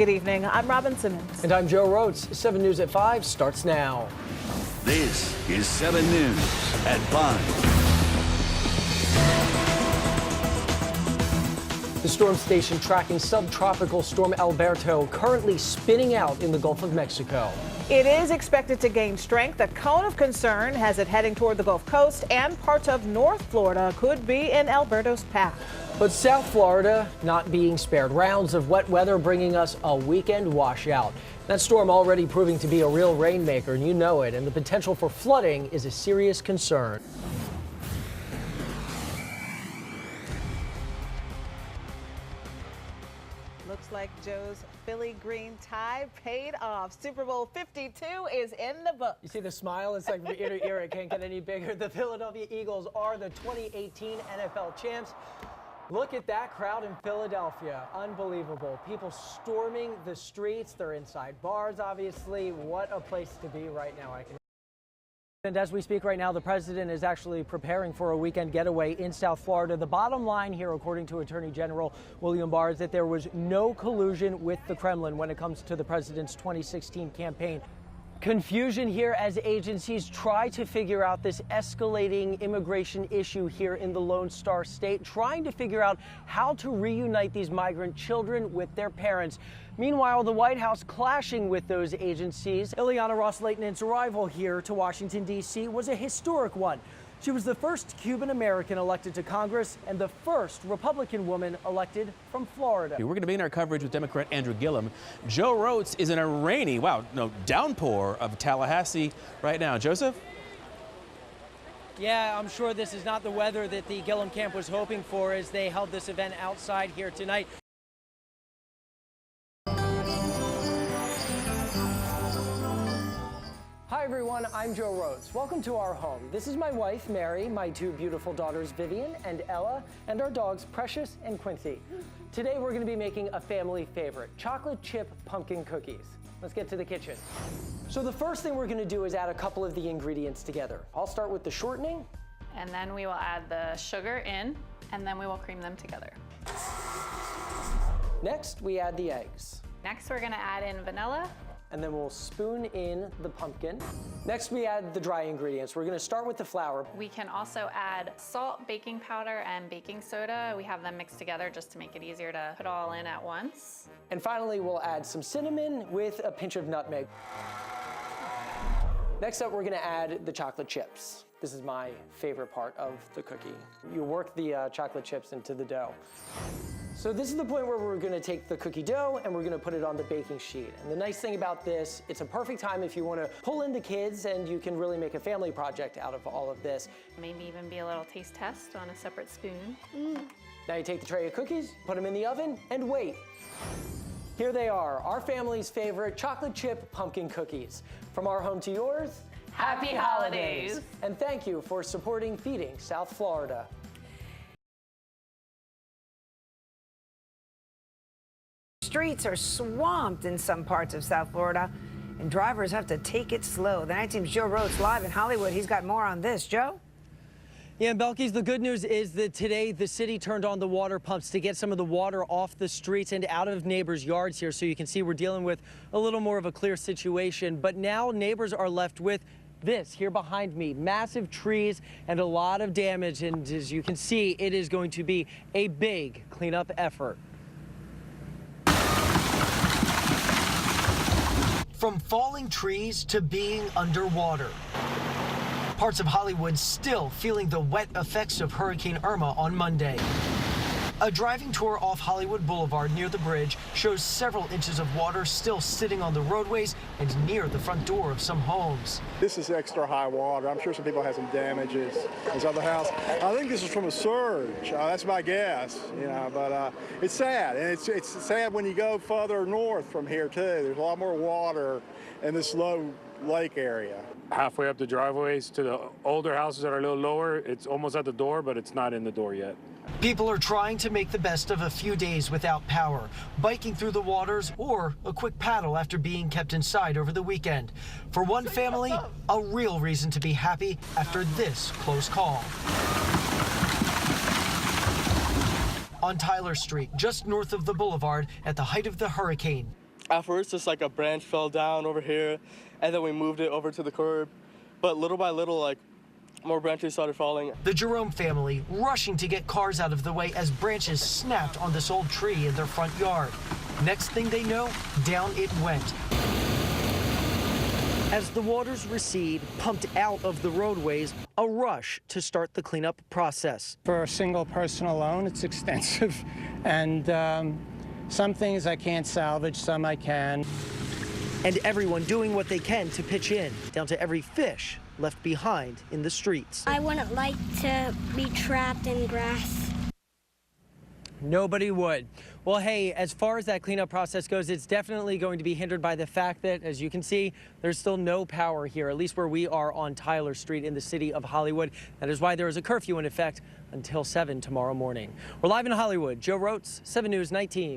Good evening. I'm Robin Simmons. And I'm Joe Rhodes. 7 News at 5 starts now. This is 7 News at 5. The storm station tracking subtropical storm Alberto currently spinning out in the Gulf of Mexico. It is expected to gain strength. A cone of concern has it heading toward the Gulf Coast, and parts of North Florida could be in Alberto's path. But South Florida not being spared. Rounds of wet weather bringing us a weekend washout. That storm already proving to be a real rainmaker, and you know it, and the potential for flooding is a serious concern. Looks like Joe's Philly green tie paid off. Super Bowl 52 is in the books. You see the smile? It's like ear to ear. It can't get any bigger. The Philadelphia Eagles are the 2018 NFL champs. Look at that crowd in Philadelphia. Unbelievable. People storming the streets. They're inside bars, obviously. What a place to be right now. And as we speak right now, the president is actually preparing for a weekend getaway in South Florida. The bottom line here, according to Attorney General William Barr, is that there was no collusion with the Kremlin when it comes to the president's 2016 campaign. Confusion here as agencies try to figure out this escalating immigration issue here in the Lone Star State, trying to figure out how to reunite these migrant children with their parents. Meanwhile, the White House clashing with those agencies. Ileana Ros-Lehtnant's arrival here to Washington, D.C. was a historic one. She was the first Cuban-American elected to Congress and the first Republican woman elected from Florida. We're going to be in our coverage with Democrat Andrew Gillum. Joe Rhodes is in a rainy, downpour of Tallahassee right now. Joseph? Yeah, I'm sure this is not the weather that the Gillum camp was hoping for as they held this event outside here tonight. Hi everyone, I'm Joe Rhodes. Welcome to our home. This is my wife, Mary, my two beautiful daughters, Vivian and Ella, and our dogs, Precious and Quincy. Today we're going to be making a family favorite, chocolate chip pumpkin cookies. Let's get to the kitchen. So the first thing we're going to do is add a couple of the ingredients together. I'll start with the shortening. And then we will add the sugar in, and then we will cream them together. Next, we add the eggs. Next, we're going to add in vanilla. And then we'll spoon in the pumpkin. Next, we add the dry ingredients. We're going to start with the flour. We can also add salt, baking powder, and baking soda. We have them mixed together just to make it easier to put all in at once. And finally, we'll add some cinnamon with a pinch of nutmeg. Next up, we're going to add the chocolate chips. This is my favorite part of the cookie. You work the chocolate chips into the dough. So this is the point where we're going to take the cookie dough and we're going to put it on the baking sheet. And the nice thing about this, it's a perfect time if you want to pull in the kids and you can really make a family project out of all of this. Maybe even be a little taste test on a separate spoon. Now you take the tray of cookies, put them in the oven, and wait. Here they are, our family's favorite chocolate chip pumpkin cookies. From our home to yours, Happy holidays. And thank you for supporting Feeding South Florida. Streets are swamped in some parts of South Florida, and drivers have to take it slow. The night team's Joe Rhodes live in Hollywood. He's got more on this. Joe? Yeah, and Belkis, the good news is that today the city turned on the water pumps to get some of the water off the streets and out of neighbors' yards here. So you can see we're dealing with a little more of a clear situation. But now neighbors are left with this here behind me, massive trees and a lot of damage. And as you can see, it is going to be a big cleanup effort. From falling trees to being underwater. Parts of Hollywood still feeling the wet effects of Hurricane Irma on Monday. A driving tour off Hollywood Boulevard near the bridge shows several inches of water still sitting on the roadways and near the front door of some homes. This is extra high water. I'm sure some people had some damages inside the house. I think this is from a surge. That's my guess, but it's sad. And it's sad when you go further north from here, too. There's a lot more water in this low lake area. Halfway up the driveways to the older houses that are a little lower, it's almost at the door, but it's not in the door yet. People are trying to make the best of a few days without power, biking through the waters or a quick paddle after being kept inside over the weekend. For one family, a real reason to be happy after this close call. On Tyler Street, just north of the boulevard at the height of the hurricane. At first, just like a branch fell down over here, and then we moved it over to the curb. But little by little, like, more branches started falling. The Jerome family rushing to get cars out of the way as branches snapped on this old tree in their front yard. Next thing they know, down it went. As the waters recede, pumped out of the roadways, a rush to start the cleanup process. For a single person alone, it's extensive, and some things I can't salvage, some I can. And everyone doing what they can to pitch in, down to every fish left behind in the streets. I wouldn't like to be trapped in grass. Nobody would. Well, hey, as far as that cleanup process goes, it's definitely going to be hindered by the fact that, as you can see, there's still no power here, at least where we are on Tyler Street in the city of Hollywood. That is why there is a curfew in effect until 7 tomorrow morning. We're live in Hollywood. Joe Rotes, 7 News 19.